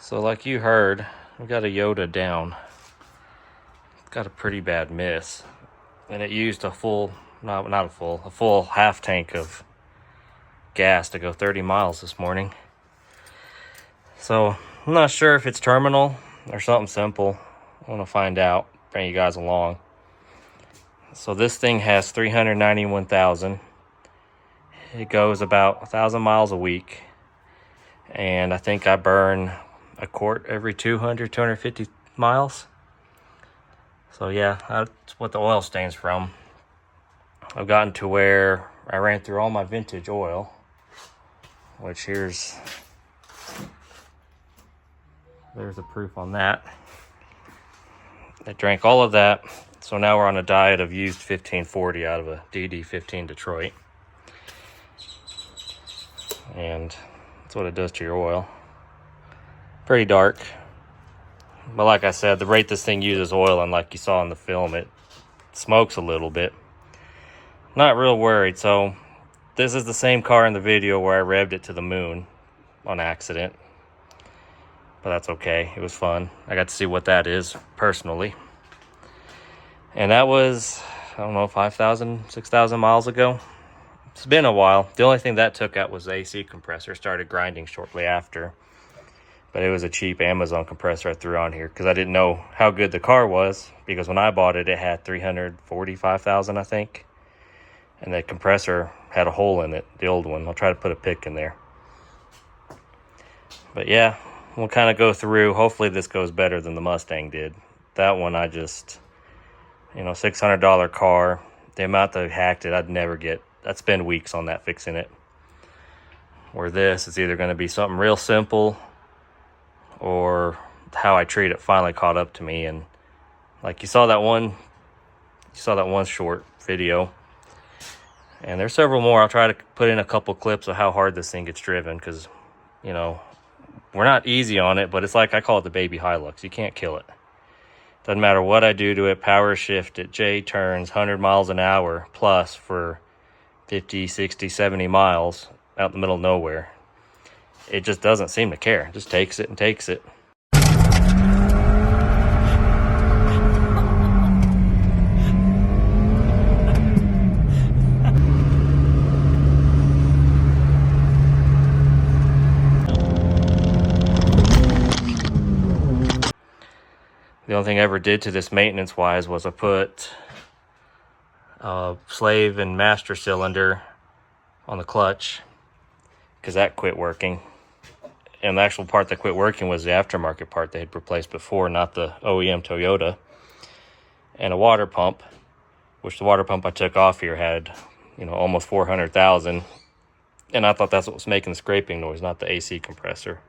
So like you heard, we got a Yota down. It's got a pretty bad miss. And it used a full, a full half tank of gas to go 30 miles this morning. So I'm not sure if it's terminal or something simple. I want to find out, bring you guys along. So this thing has 391,000. It goes about 1,000 miles a week. And I think I burn a quart every 250 miles. So yeah, that's what the oil stains from. I've gotten to where I ran through all my vintage oil, which there's the proof on that. I drank all of that. So now we're on a diet of used 1540 out of a DD15 Detroit. And that's what it does to your oil. Pretty dark. But like I said, the rate this thing uses oil, and like you saw in the film, it smokes a little bit. Not real worried. So this is the same car in the video where I revved it to the moon on accident. But that's okay. It was fun. I got to see what that is personally. And that was, I don't know, 5,000, 6,000 miles ago. It's been a while. The only thing that took out was the AC compressor. Started grinding shortly after. But it was a cheap Amazon compressor I threw on here because I didn't know how good the car was. Because when I bought it, it had 345,000, I think. And the compressor had a hole in it, the old one. I'll try to put a pic in there. But yeah, we'll kind of go through. Hopefully this goes better than the Mustang did. That one I just, $600 car. The amount that I hacked it, I'd spend weeks on that fixing it. Where this is either going to be something real simple, or how I treat it finally caught up to me. And like you saw that one short video, and there's several more. I'll try to put in a couple clips of how hard this thing gets driven, because we're not easy on it, but it's like I call it the baby Hilux. You can't kill it. Doesn't matter what I do to it, power shift it, J turns 100 miles an hour plus for 50, 60, 70 miles out in the middle of nowhere. It just doesn't seem to care. It just takes it and takes it. The only thing I ever did to this maintenance-wise was I put a slave and master cylinder on the clutch, because that quit working. And the actual part that quit working was the aftermarket part they had replaced before, not the OEM Toyota. And a water pump, which the water pump I took off here had, almost 400,000. And I thought that's what was making the scraping noise, not the AC compressor.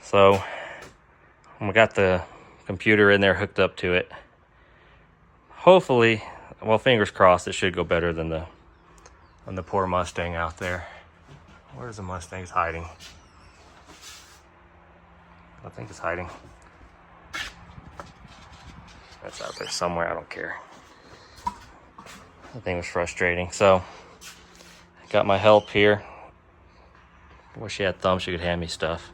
So we got the computer in there hooked up to it. Hopefully, well, fingers crossed, it should go better than the poor Mustang out there. Where's the Mustang's hiding? I think it's hiding. That's out there somewhere, I don't care. The thing was frustrating. So, I got my help here. Wish she had thumbs, she could hand me stuff.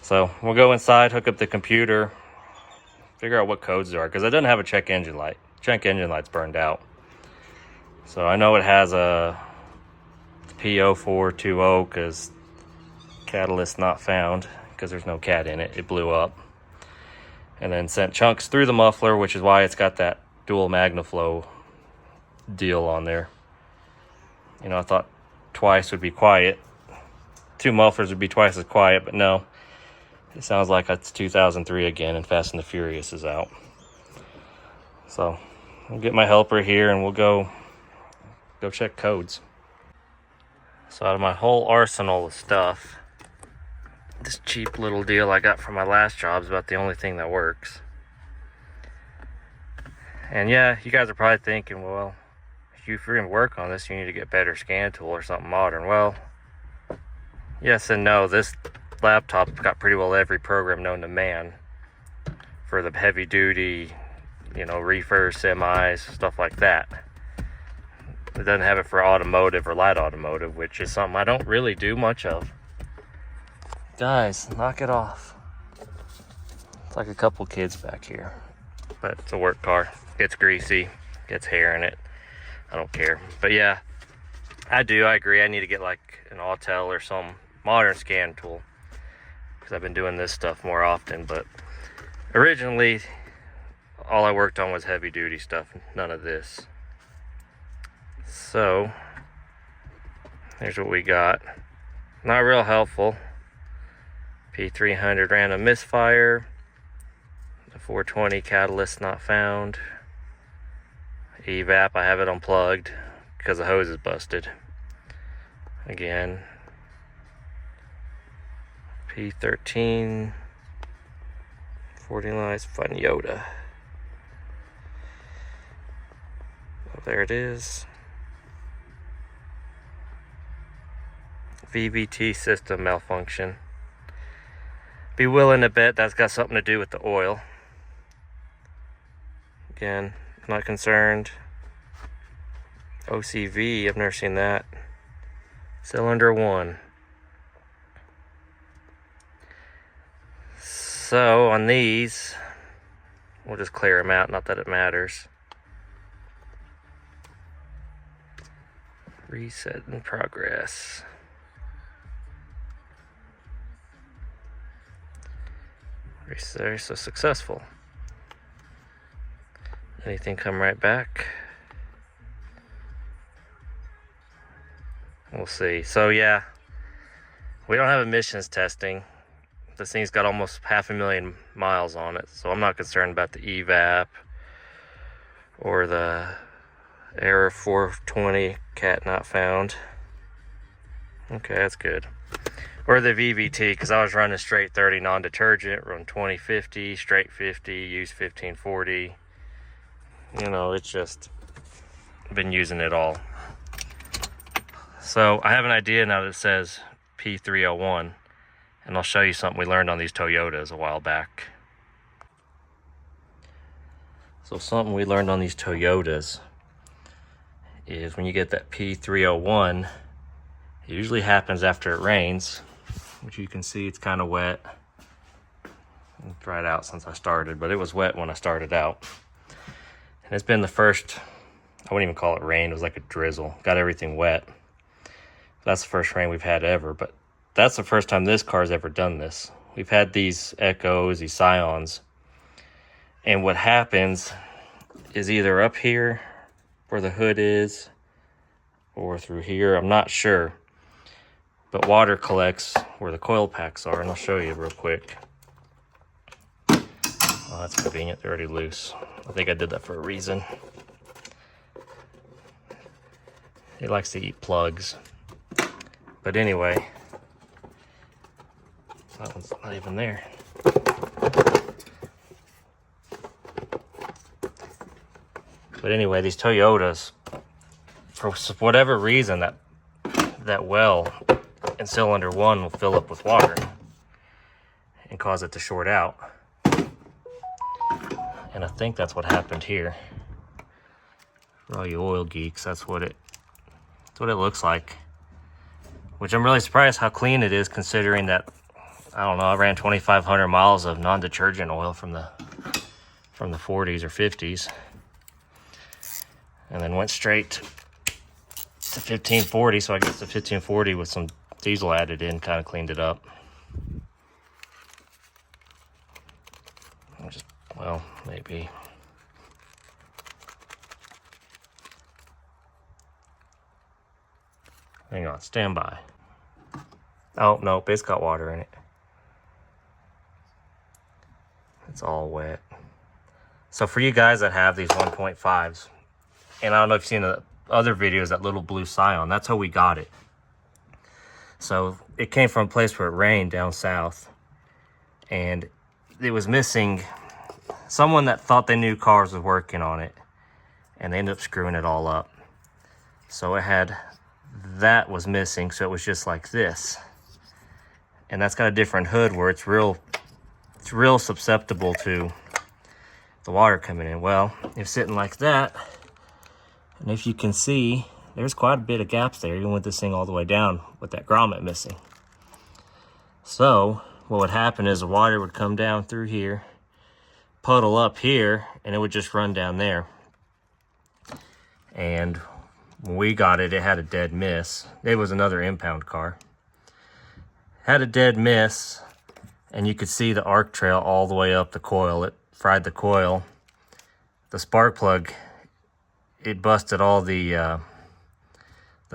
So, we'll go inside, hook up the computer, figure out what codes there are, because it doesn't have a check engine light. Check engine light's burned out. So, I know it has a P0420 because catalyst not found, because there's no cat in it. It blew up. And then sent chunks through the muffler, which is why it's got that dual MagnaFlow deal on there. I thought twice would be quiet. 2 mufflers would be twice as quiet, but no. It sounds like it's 2003 again and Fast and the Furious is out. So I'll get my helper here and we'll go check codes. So out of my whole arsenal of stuff, this cheap little deal I got from my last job is about the only thing that works. And yeah, you guys are probably thinking, well, if you're going to work on this, you need to get better scan tool or something modern. Well, yes and no. This laptop's got pretty well every program known to man for the heavy duty, reefers, semis, stuff like that. It doesn't have it for automotive or light automotive, which is something I don't really do much of. Guys, knock it off. It's like a couple kids back here. But it's a work car. Gets greasy, gets hair in it. I don't care. But yeah, I agree. I need to get like an Autel or some modern scan tool, because I've been doing this stuff more often. But originally, all I worked on was heavy duty stuff, none of this. So here's what we got. Not real helpful. P300 ran a misfire. The 420 catalyst not found. Evap, I have it unplugged because the hose is busted. Again. P13. 40 lines, fun yota. Oh, there it is. VVT system malfunction. Be willing to bet that's got something to do with the oil. Again, not concerned. OCV, I've never seen that. Cylinder 1. So on these, we'll just clear them out, not that it matters. Reset in progress. Reset, so successful. Anything come right back? We'll see. So yeah, we don't have emissions testing. This thing's got almost 500,000 miles on it, so I'm not concerned about the evap or the error 420 cat not found. Okay, that's good. Or the VVT, because I was running straight 30 non-detergent, run 2050, straight 50, use 1540. You know, it's just been using it all. So I have an idea now that it says P301, and I'll show you something we learned on these Toyotas a while back. So something we learned on these Toyotas is when you get that P301, it usually happens after it rains, which you can see it's kind of wet. It's dried out since I started, but it was wet when I started out. And it's been the first, I wouldn't even call it rain, it was like a drizzle. Got everything wet. That's the first rain we've had ever, but that's the first time this car's ever done this. We've had these Echoes, these Scions, and what happens is either up here where the hood is or through here, I'm not sure, but water collects where the coil packs are, and I'll show you real quick. Oh, that's convenient, they're already loose. I think I did that for a reason. He likes to eat plugs. But anyway, that one's not even there. But anyway, these Toyotas, for whatever reason, that well in cylinder 1 will fill up with water and cause it to short out. And I think that's what happened here. For all you oil geeks, that's what it looks like. Which I'm really surprised how clean it is, considering that, I don't know, I ran 2,500 miles of non-detergent oil from the 40s or 50s. And then went straight to 1540, so I guess the 1540 with some diesel added in kind of cleaned it up. Well, maybe. Hang on, stand by. Oh, nope, it's got water in it. It's all wet. So for you guys that have these 1.5s, and I don't know if you've seen the other videos, that little blue Scion, that's how we got it. So it came from a place where it rained down south, and it was missing. Someone that thought they knew cars was working on it, and they ended up screwing it all up. So it had, that was missing, so it was just like this. And that's got a different hood where it's real susceptible to the water coming in. Well, it's sitting like that, and if you can see, there's quite a bit of gaps there, even with this thing all the way down with that grommet missing. So what would happen is the water would come down through here, puddle up here, and it would just run down there. And when we got it, it had a dead miss. It was another impound car. Had a dead miss, and you could see the arc trail all the way up the coil. It fried the coil. The spark plug, it busted all the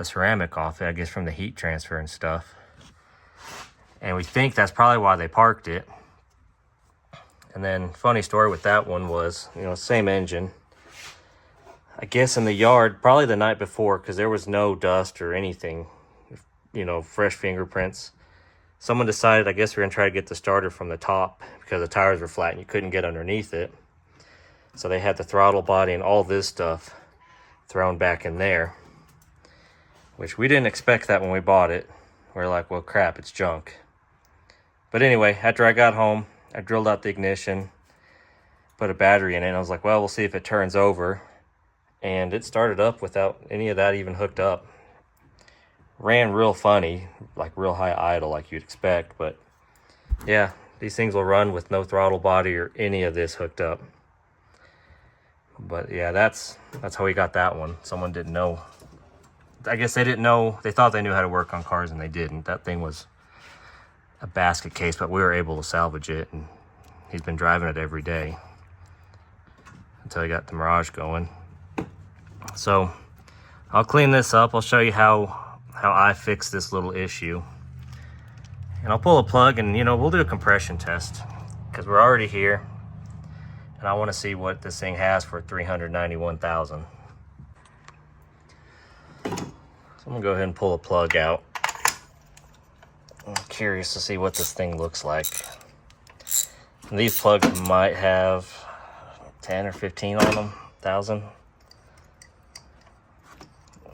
ceramic off it, I guess from the heat transfer and stuff. And we think that's probably why they parked it. And then funny story with that one was, you know, same engine. I guess in the yard, probably the night before, because there was no dust or anything, you know, fresh fingerprints. Someone decided, I guess we're gonna try to get the starter from the top because the tires were flat and you couldn't get underneath it. So they had the throttle body and all this stuff thrown back in there, which we didn't expect that when we bought it. We're like, well, crap, it's junk. But anyway, after I got home, I drilled out the ignition, put a battery in it, and I was like, well, we'll see if it turns over. And it started up without any of that even hooked up. Ran real funny, like real high idle like you'd expect, but yeah, these things will run with no throttle body or any of this hooked up. But yeah, that's how we got that one. Someone didn't know. I guess they didn't know. They thought they knew how to work on cars and they didn't. That thing was a basket case, but we were able to salvage it, and he's been driving it every day until he got the Mirage going. So I'll clean this up. I'll show you how I fix this little issue. And I'll pull a plug and, you know, we'll do a compression test because we're already here. And I want to see what this thing has for $391,000. So I'm gonna go ahead and pull a plug out. I'm curious to see what this thing looks like. And these plugs might have 10 or 15 on them, 1,000.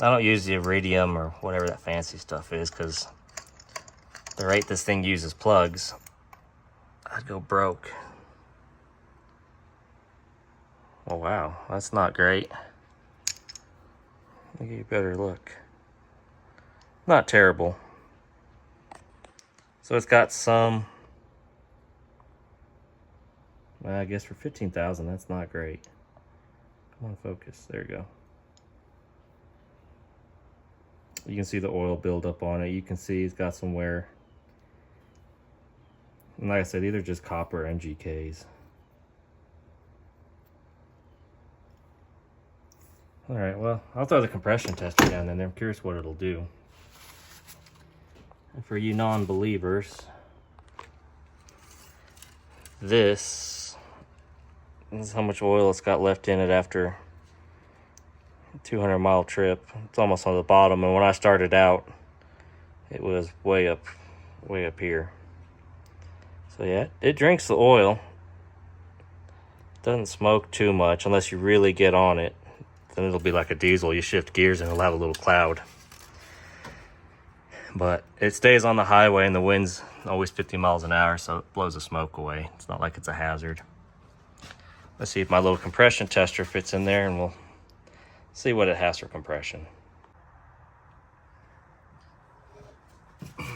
I don't use the iridium or whatever that fancy stuff is because the rate this thing uses plugs, I'd go broke. Oh wow, that's not great. Let me give you a better look. Not terrible. So it's got some, well, I guess for 15,000, that's not great. Come on, focus, there you go. You can see the oil buildup on it. You can see it's got some wear. And like I said, these are just copper NGKs. All right, well, I'll throw the compression tester down in there. I'm curious what it'll do. And for you non-believers, this is how much oil it's got left in it after 200-mile trip. It's almost on the bottom, and when I started out, it was way up here. So yeah, it drinks the oil. Doesn't smoke too much unless you really get on it. Then it'll be like a diesel. You shift gears and it'll have a little cloud. But it stays on the highway and the wind's always 50 miles an hour, so it blows the smoke away. It's not like it's a hazard. Let's see if my little compression tester fits in there, and we'll see what it has for compression.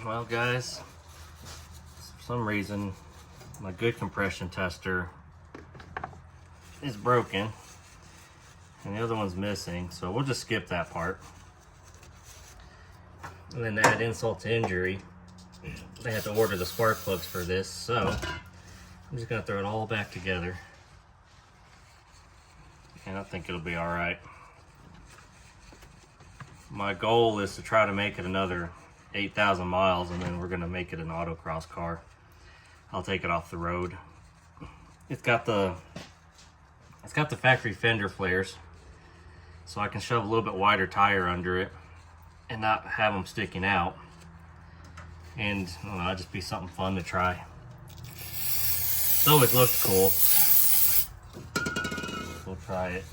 Well guys, for some reason my good compression tester is broken and the other one's missing, so we'll just skip that part. And then to add insult to injury, they had to order the spark plugs for this, so I'm just gonna throw it all back together. And I think it'll be all right. My goal is to try to make it another 8,000 miles, and then we're gonna make it an autocross car. I'll take it off the road. It's got the factory fender flares, so I can shove a little bit wider tire under it and not have them sticking out. And I don't know, it'd just be something fun to try. It's always looked cool. We'll try it.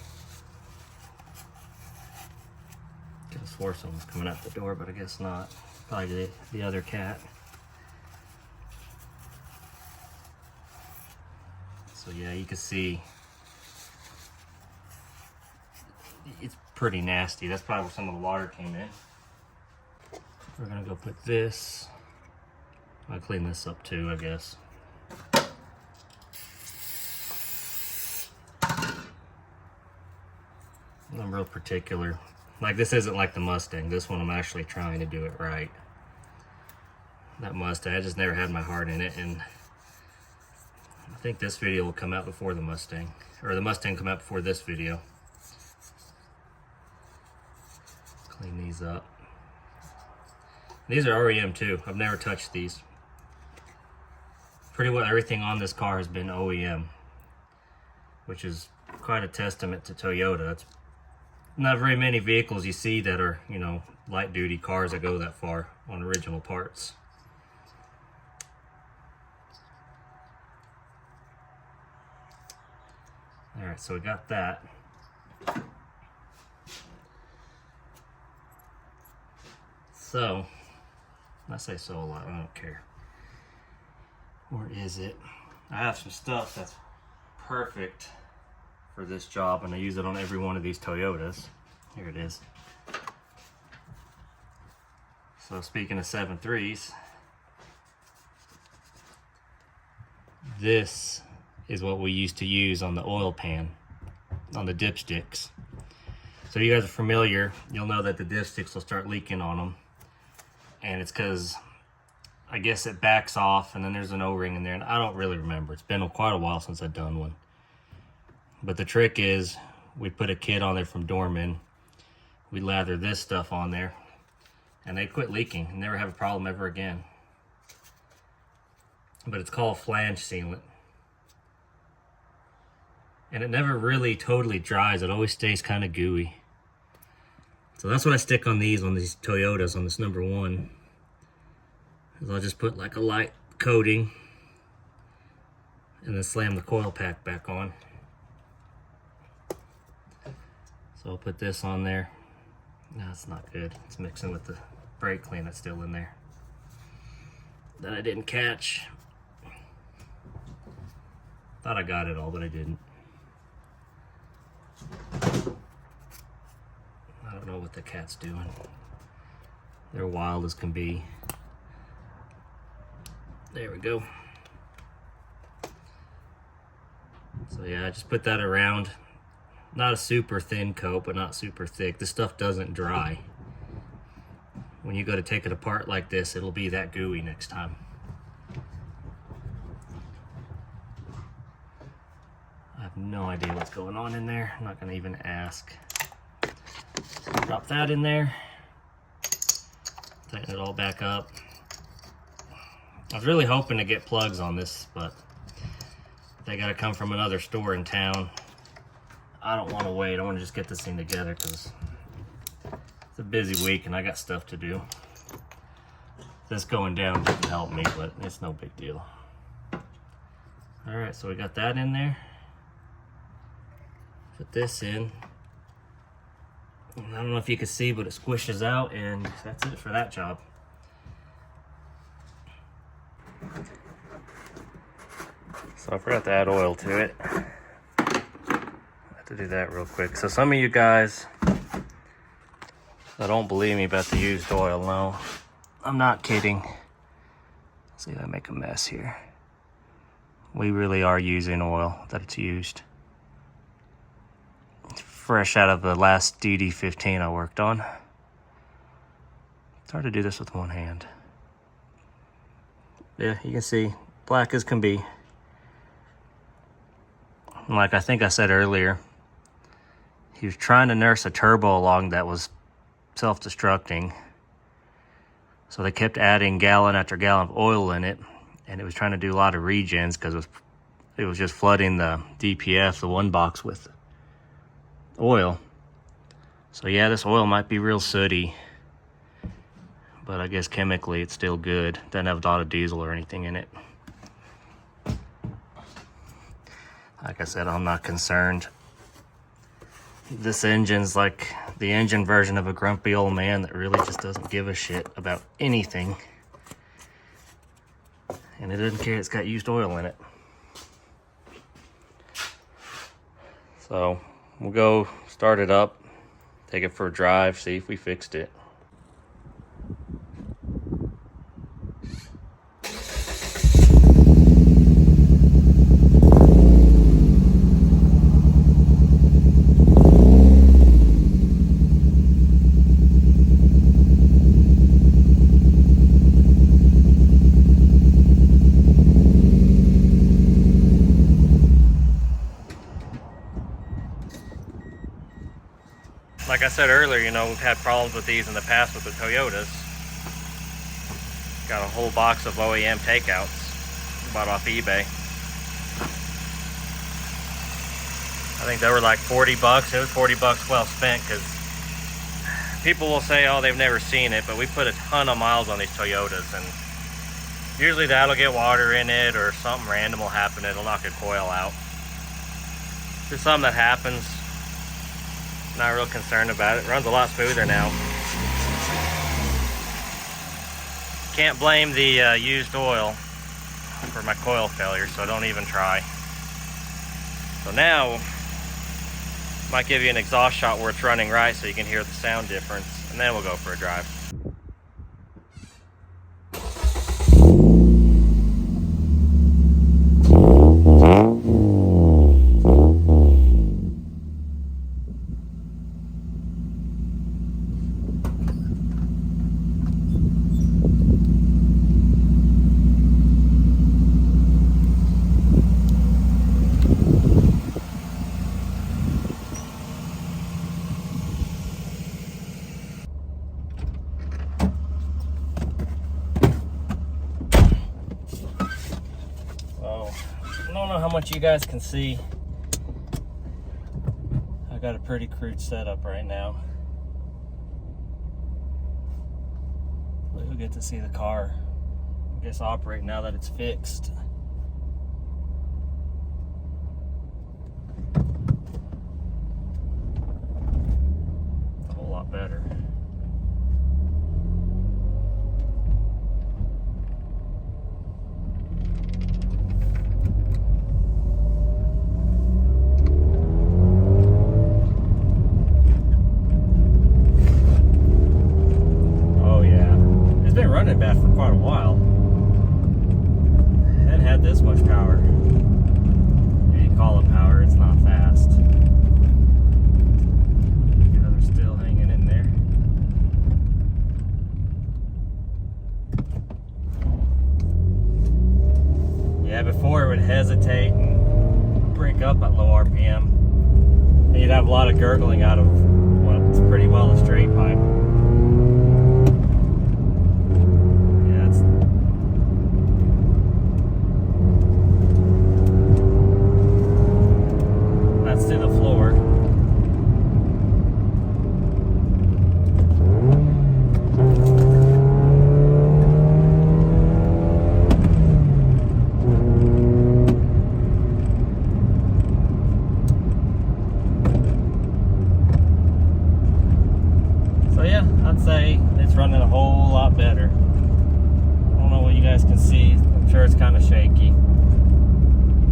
Could have swore someone was coming out the door, but I guess not. Probably the other cat. So yeah, you can see it's pretty nasty. That's probably where some of the water came in. We're gonna go put this I'll clean this up too, I guess. I'm real particular. Like, this isn't like the Mustang. This one I'm actually trying to do it right. That Mustang, I just never had my heart in it, and I think this video will come out before the Mustang. Or the Mustang come out before this video. Clean these up. These are OEM too. I've never touched these. Pretty well everything on this car has been OEM, which is quite a testament to Toyota. It's not very many vehicles you see that are, you know, light duty cars that go that far on original parts. Alright, so we got that. So, I say so a lot, I don't care. Where is it? I have some stuff that's perfect for this job, and I use it on every one of these Toyotas. Here it is. So speaking of 7.3s, this is what we used to use on the oil pan, on the dipsticks. So if you guys are familiar, you'll know that the dipsticks will start leaking on them. And it's because, I guess it backs off, and then there's an O-ring in there, and I don't really remember. It's been quite a while since I've done one. But the trick is, we put a kit on there from Dorman. We lather this stuff on there, and they quit leaking and never have a problem ever again. But it's called flange sealant. And it never really totally dries. It always stays kind of gooey. So that's what I stick on these Toyotas, on this number 1. Is I'll just put like a light coating and then slam the coil pack back on. So I'll put this on there. No, it's not good. It's mixing with the brake clean that's still in there that I didn't catch. Thought I got it all, but I didn't. I don't know what the cat's doing. They're wild as can be. There we go. So yeah, I just put that around. Not a super thin coat, but not super thick. This stuff doesn't dry. When you go to take it apart like this, it'll be that gooey next time. I have no idea what's going on in there. I'm not gonna even ask. Drop that in there. Tighten it all back up. I was really hoping to get plugs on this, but they gotta come from another store in town. I don't want to wait. I want to just get this thing together because it's a busy week and I got stuff to do. This going down didn't help me, but it's no big deal. Alright, so we got that in there. Put this in. I don't know if you can see, but it squishes out, and that's it for that job. So I forgot to add oil to it. To do that real quick. So some of you guys that don't believe me about the used oil, no, I'm not kidding. See if I make a mess here. We really are using oil that it's used. It's fresh out of the last DD15 I worked on. It's hard to do this with one hand. Yeah, you can see, black as can be. Like I think I said earlier, he was trying to nurse a turbo along that was self-destructing. So they kept adding gallon after gallon of oil in it, and it was trying to do a lot of regens because it was just flooding the DPF, the one box, with oil. So yeah, this oil might be real sooty, but I guess chemically it's still good. Doesn't have a lot of diesel or anything in it. Like I said, I'm not concerned. This engine's like the engine version of a grumpy old man that really just doesn't give a shit about anything. And it doesn't care it's got used oil in it. So we'll go start it up, take it for a drive, see if we fixed it. like I said earlier, you know, we've had problems with these in the past with the Toyotas. Got a whole box of OEM takeouts bought off eBay. I think they were like 40 bucks. It was 40 bucks well spent, because people will say, oh, they've never seen it, but we put a ton of miles on these Toyotas, and usually that'll get water in it or something random will happen. It'll knock a coil out. Just something that happens. Not real concerned about it. Runs a lot smoother now. Can't blame the used oil for my coil failure, so don't even try. So now, might give you an exhaust shot where it's running right so you can hear the sound difference, and then we'll go for a drive. I don't know how much you guys can see. I got a pretty crude setup right now. But you'll get to see the car, I guess, operate now that it's fixed. It's a whole lot better. Running bad for quite a while. It hadn't had this much power. You call it power, it's not fast. Yeah, they're still hanging in there. Yeah, before it would hesitate and break up at low RPM. And you'd have a lot of gurgling out of what's pretty well a straight pipe. To the floor. So yeah, I'd say it's running a whole lot better. I don't know what you guys can see. I'm sure it's kind of shaky.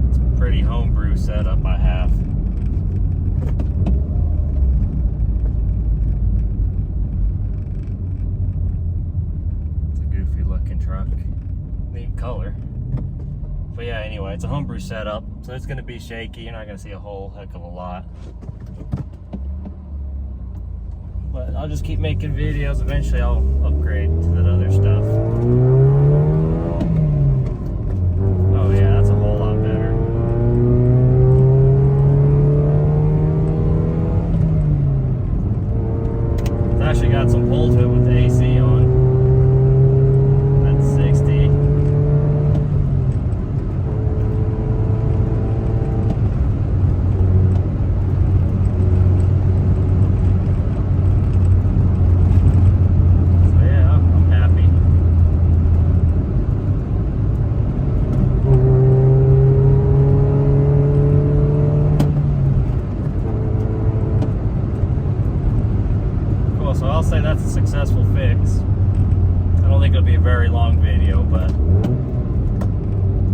It's a pretty homebrew setup I have. Truck, neat color. But yeah, anyway, it's a homebrew setup, so it's going to be shaky. You're not going to see a whole heck of a lot, but I'll just keep making videos. Eventually I'll upgrade to that other stuff. Oh yeah, that's a whole lot better. It's actually got some pull to it with the AC on. So I'll say that's a successful fix. I don't think it'll be a very long video, but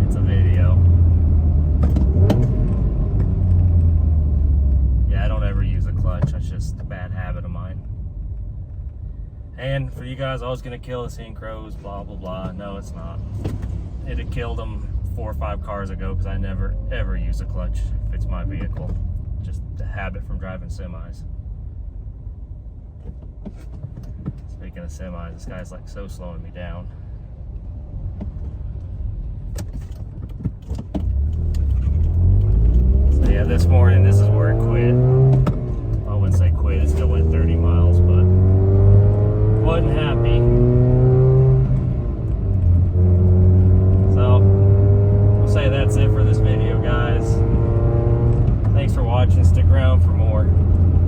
it's a video. Yeah, I don't ever use a clutch. That's just a bad habit of mine. And for you guys, I was going to kill the synchros, blah, blah, blah. No, it's not. It had killed them 4 or 5 cars ago because I never, ever use a clutch if it's my vehicle. Just a habit from driving semis. Speaking of semis, this guy's like so slowing me down. So yeah, this morning, this is where it quit.